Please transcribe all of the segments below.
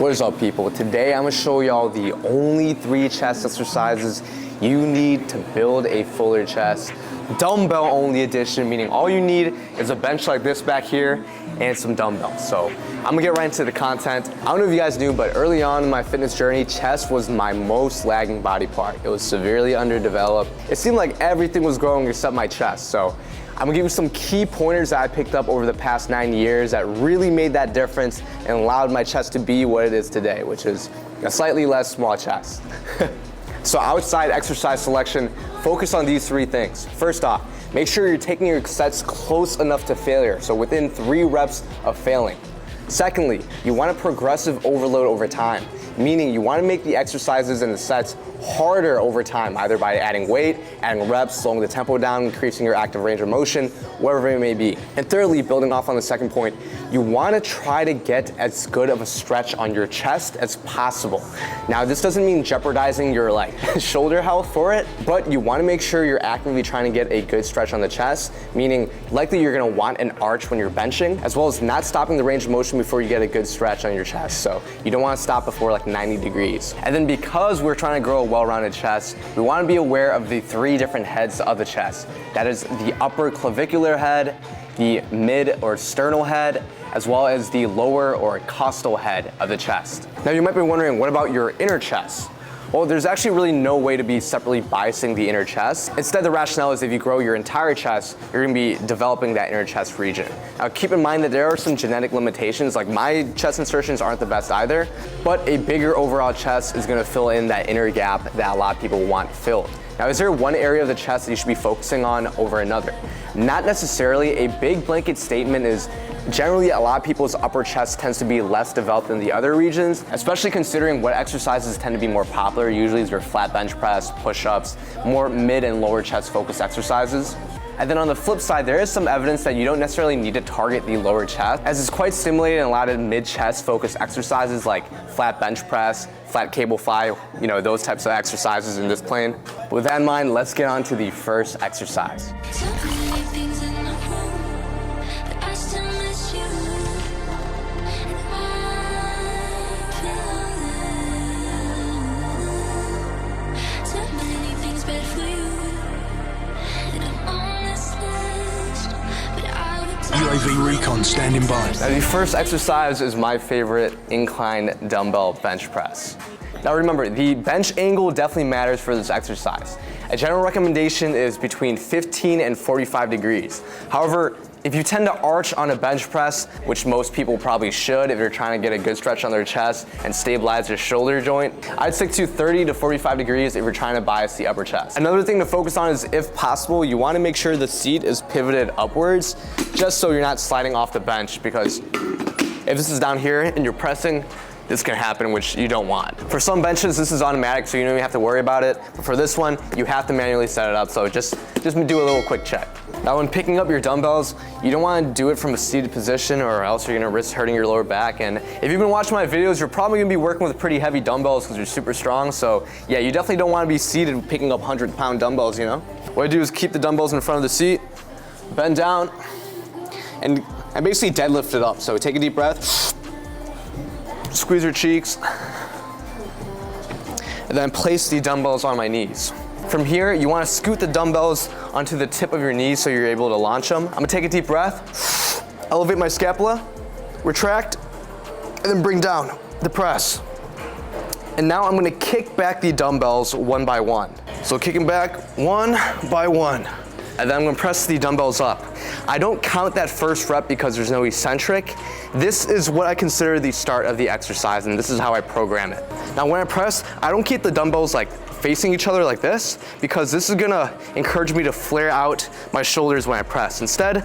What is up, people? Today I'm gonna show y'all the only 3 chest exercises you need to build a fuller chest. Dumbbell only edition, meaning all you need is a bench like this back here and some dumbbells. So I'm gonna get right into the content. I don't know if you guys knew, but early on in my fitness journey, chest was my most lagging body part. It was severely underdeveloped. It seemed like everything was growing except my chest. So I'm gonna give you some key pointers that I picked up over the past 9 years that really made that difference and allowed my chest to be what it is today, which is a slightly less small chest. So outside exercise selection, focus on these 3 things. First off, make sure you're taking your sets close enough to failure, so within 3 reps of failing. Secondly, you want a progressive overload over time, meaning you want to make the exercises and the sets harder over time, either by adding weight, adding reps, slowing the tempo down, increasing your active range of motion, whatever it may be. And thirdly, building off on the second point, you want to try to get as good of a stretch on your chest as possible. Now, this doesn't mean jeopardizing your shoulder health for it, but you want to make sure you're actively trying to get a good stretch on the chest, meaning likely you're going to want an arch when you're benching, as well as not stopping the range of motion before you get a good stretch on your chest. So you don't want to stop before 90 degrees. And then because we're trying to grow a well-rounded chest, we want to be aware of the 3 different heads of the chest. That is the upper clavicular head, the mid or sternal head, as well as the lower or costal head of the chest. Now you might be wondering, what about your inner chest? Well, there's actually really no way to be separately biasing the inner chest. Instead, the rationale is if you grow your entire chest, you're gonna be developing that inner chest region. Now, keep in mind that there are some genetic limitations, like my chest insertions aren't the best either, but a bigger overall chest is gonna fill in that inner gap that a lot of people want filled. Now, is there one area of the chest that you should be focusing on over another? Not necessarily. A big blanket statement is generally a lot of people's upper chest tends to be less developed than the other regions, especially considering what exercises tend to be more popular. Usually they're flat bench press, push-ups, more mid and lower chest focused exercises. And then on the flip side, there is some evidence that you don't necessarily need to target the lower chest, as it's quite stimulated in a lot of mid-chest focused exercises like flat bench press, flat cable fly, those types of exercises in this plane. With that in mind, let's get on to the first exercise. UAV recon standing by. Now, the first exercise is my favorite incline dumbbell bench press. Now remember, the bench angle definitely matters for this exercise. A general recommendation is between 15 and 45 degrees. However, if you tend to arch on a bench press, which most people probably should if you're trying to get a good stretch on their chest and stabilize their shoulder joint, I'd stick to 30 to 45 degrees if you're trying to bias the upper chest. Another thing to focus on is, if possible, you want to make sure the seat is pivoted upwards, just so you're not sliding off the bench, because if this is down here and you're pressing, this can happen, which you don't want. For some benches, this is automatic, so you don't even have to worry about it. But for this one, you have to manually set it up, so just do a little quick check. Now, when picking up your dumbbells, you don't want to do it from a seated position, or else you're gonna risk hurting your lower back. And if you've been watching my videos, you're probably gonna be working with pretty heavy dumbbells because they're super strong. So yeah, you definitely don't want to be seated picking up 100-pound dumbbells, What I do is keep the dumbbells in front of the seat, bend down, and I basically deadlift it up. So take a deep breath, squeeze your cheeks, and then place the dumbbells on my knees. From here, you want to scoot the dumbbells onto the tip of your knees so you're able to launch them. I'm gonna take a deep breath, elevate my scapula, retract, and then bring down the press. And now I'm gonna kick back the dumbbells one by one. So kicking back one by one. And then I'm gonna press the dumbbells up. I don't count that first rep because there's no eccentric. This is what I consider the start of the exercise, and this is how I program it. Now when I press, I don't keep the dumbbells facing each other like this, because this is gonna encourage me to flare out my shoulders when I press. Instead,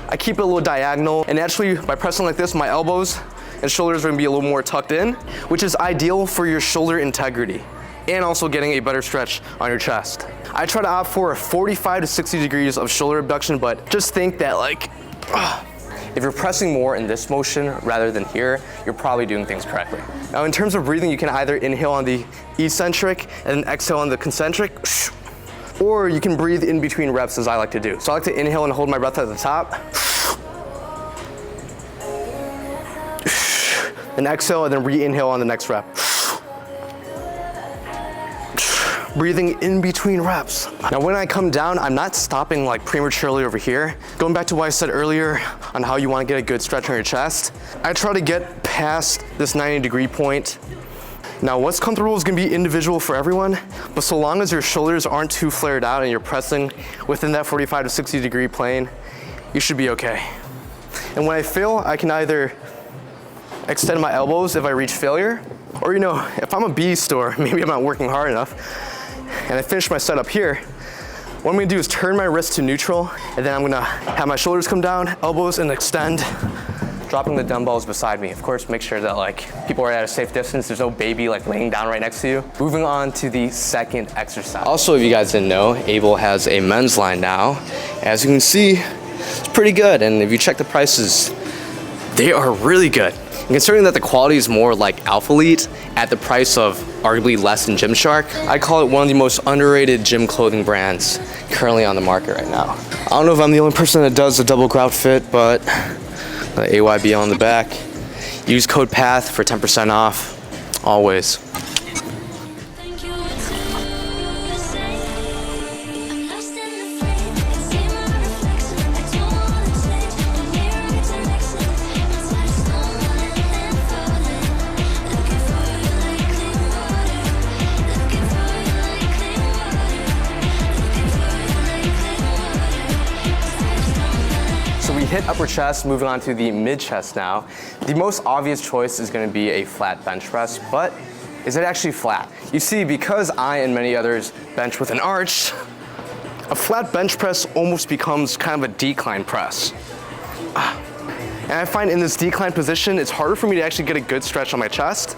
I keep it a little diagonal, and naturally by pressing like this, my elbows and shoulders are gonna be a little more tucked in, which is ideal for your shoulder integrity and also getting a better stretch on your chest. I try to opt for 45 to 60 degrees of shoulder abduction, but just think that if you're pressing more in this motion rather than here, you're probably doing things correctly. Now, in terms of breathing, you can either inhale on the eccentric and then exhale on the concentric, or you can breathe in between reps, as I like to do. So I like to inhale and hold my breath at the top, then exhale, and then re-inhale on the next rep. Breathing in between reps. Now when I come down, I'm not stopping like prematurely over here. Going back to what I said earlier on how you want to get a good stretch on your chest, I try to get past this 90-degree point. Now what's comfortable is going to be individual for everyone, but so long as your shoulders aren't too flared out and you're pressing within that 45 to 60-degree plane, you should be okay. And when I fail, I can either extend my elbows if I reach failure, or if I'm a beast or maybe I'm not working hard enough, and I finish my setup here, what I'm gonna do is turn my wrist to neutral, and then I'm gonna have my shoulders come down, elbows, and extend, dropping the dumbbells beside me. Of course, make sure that people are at a safe distance. There's no baby laying down right next to you. Moving on to the second exercise. Also, if you guys didn't know, Able has a men's line now. As you can see, it's pretty good, and if you check the prices, they are really good. And considering that the quality is more like Alpha Elite at the price of arguably less than Gymshark, I call it one of the most underrated gym clothing brands currently on the market right now. I don't know if I'm the only person that does a double grout fit, but the AYBL on the back. Use code PATH for 10% off, always. Hit upper chest, moving on to the mid chest now. The most obvious choice is going to be a flat bench press, but is it actually flat? You see, because I and many others bench with an arch, a flat bench press almost becomes kind of a decline press. And I find in this decline position, it's harder for me to actually get a good stretch on my chest.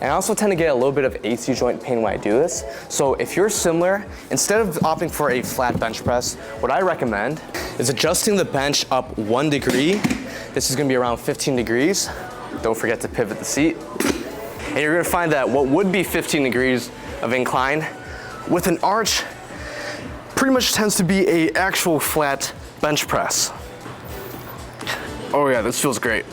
And I also tend to get a little bit of AC joint pain when I do this. So if you're similar, instead of opting for a flat bench press, what I recommend is adjusting the bench up 1 degree. This is gonna be around 15 degrees. Don't forget to pivot the seat. And you're gonna find that what would be 15 degrees of incline with an arch pretty much tends to be a actual flat bench press. Oh yeah, this feels great.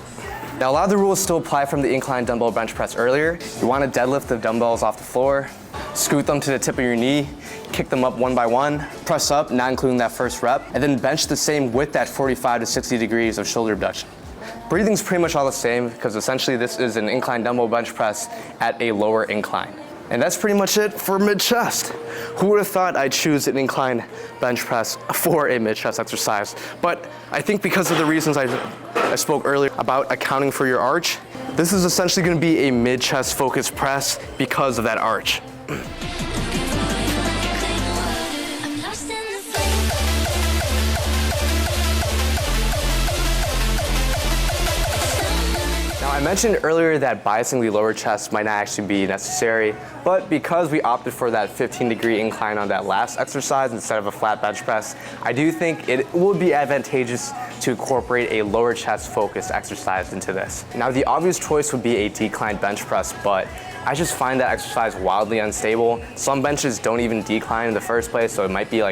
Now, a lot of the rules still apply from the incline dumbbell bench press earlier. You want to deadlift the dumbbells off the floor, scoot them to the tip of your knee, kick them up one by one, press up, not including that first rep, and then bench the same with that 45 to 60 degrees of shoulder abduction. Breathing's pretty much all the same because essentially this is an incline dumbbell bench press at a lower incline. And that's pretty much it for mid-chest. Who would have thought I'd choose an incline bench press for a mid-chest exercise? But I think because of the reasons I spoke earlier about accounting for your arch, this is essentially gonna be a mid-chest focused press because of that arch. I mentioned earlier that biasing the lower chest might not actually be necessary, but because we opted for that 15-degree incline on that last exercise instead of a flat bench press, I do think it would be advantageous to incorporate a lower chest focused exercise into this. Now, the obvious choice would be a decline bench press, but I just find that exercise wildly unstable. Some benches don't even decline in the first place, so it might be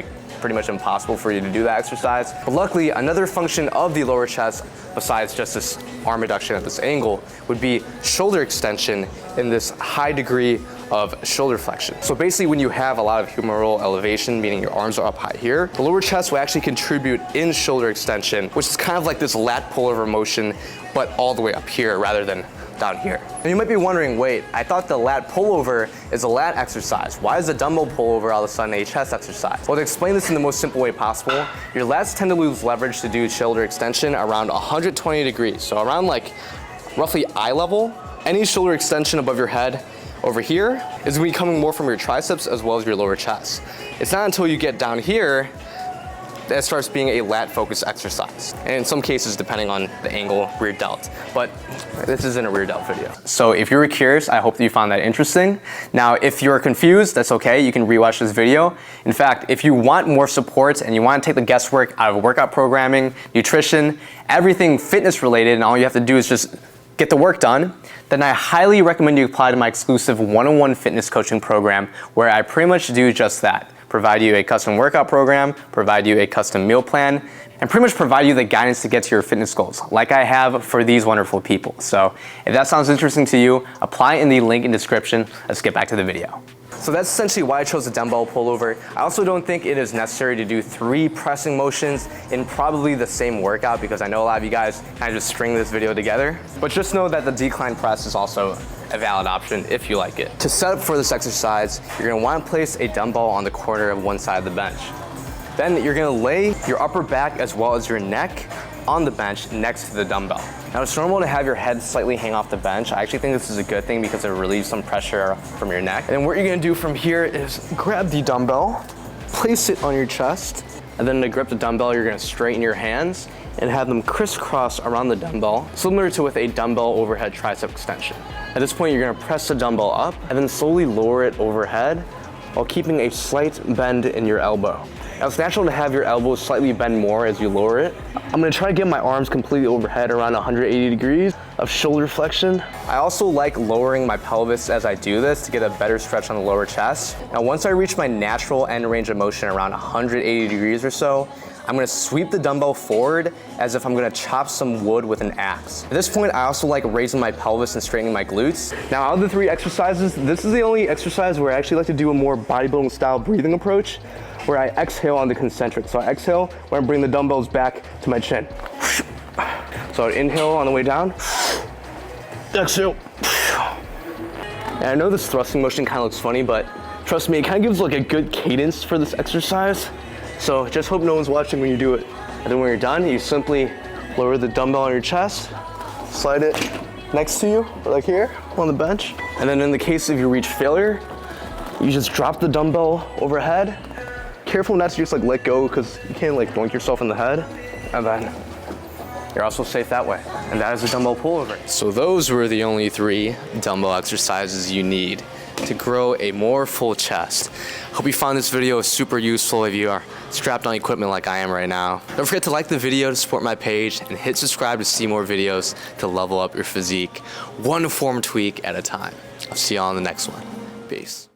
pretty much impossible for you to do that exercise. But luckily, another function of the lower chest, besides just this arm adduction at this angle, would be shoulder extension in this high degree of shoulder flexion. So basically, when you have a lot of humeral elevation, meaning your arms are up high here, the lower chest will actually contribute in shoulder extension, which is kind of like this lat pullover motion, but all the way up here rather than down here. And you might be wondering, wait, I thought the lat pullover is a lat exercise. Why is the dumbbell pullover all of a sudden a chest exercise? Well, to explain this in the most simple way possible, your lats tend to lose leverage to do shoulder extension around 120 degrees. So around roughly eye level, any shoulder extension above your head over here is gonna be coming more from your triceps as well as your lower chest. It's not until you get down here that starts being a lat focused exercise. And in some cases, depending on the angle, rear delt. But this isn't a rear delt video. So if you were curious, I hope that you found that interesting. Now, if you're confused, that's okay. You can rewatch this video. In fact, if you want more support and you want to take the guesswork out of workout programming, nutrition, everything fitness related, and all you have to do is just get the work done, then I highly recommend you apply to my exclusive one-on-one fitness coaching program where I pretty much do just that. Provide you a custom workout program, provide you a custom meal plan, and pretty much provide you the guidance to get to your fitness goals, like I have for these wonderful people. So if that sounds interesting to you, apply in the link in description. Let's get back to the video. So that's essentially why I chose the dumbbell pullover. I also don't think it is necessary to do 3 pressing motions in probably the same workout, because I know a lot of you guys kind of just string this video together. But just know that the decline press is also a valid option if you like it. To set up for this exercise, you're gonna wanna place a dumbbell on the corner of one side of the bench. Then you're gonna lay your upper back as well as your neck on the bench next to the dumbbell. Now it's normal to have your head slightly hang off the bench. I actually think this is a good thing because it relieves some pressure from your neck. And then what you're gonna do from here is grab the dumbbell, place it on your chest, and then to grip the dumbbell, you're gonna straighten your hands and have them crisscross around the dumbbell, similar to with a dumbbell overhead tricep extension. At this point, you're gonna press the dumbbell up and then slowly lower it overhead while keeping a slight bend in your elbow. Now it's natural to have your elbows slightly bend more as you lower it. I'm gonna try to get my arms completely overhead around 180 degrees of shoulder flexion. I also like lowering my pelvis as I do this to get a better stretch on the lower chest. Now once I reach my natural end range of motion around 180 degrees or so, I'm gonna sweep the dumbbell forward as if I'm gonna chop some wood with an axe. At this point, I also like raising my pelvis and straightening my glutes. Now, out of the 3 exercises, this is the only exercise where I actually like to do a more bodybuilding style breathing approach, where I exhale on the concentric. So I exhale when I bring the dumbbells back to my chin. So I inhale on the way down, exhale. And I know this thrusting motion kind of looks funny, but trust me, it kind of gives like a good cadence for this exercise. So just hope no one's watching when you do it. And then when you're done, you simply lower the dumbbell on your chest, slide it next to you, or like here, on the bench. And then in the case of you reach failure, you just drop the dumbbell overhead. Careful not to just like let go, because you can't like bonk yourself in the head. And then you're also safe that way. And that is a dumbbell pullover. So those were the only 3 dumbbell exercises you need to grow a more full chest. Hope you found this video super useful if you are strapped on equipment like I am right now. Don't forget to like the video to support my page and hit subscribe to see more videos to level up your physique, one form tweak at a time. I'll see you all in the next one. Peace.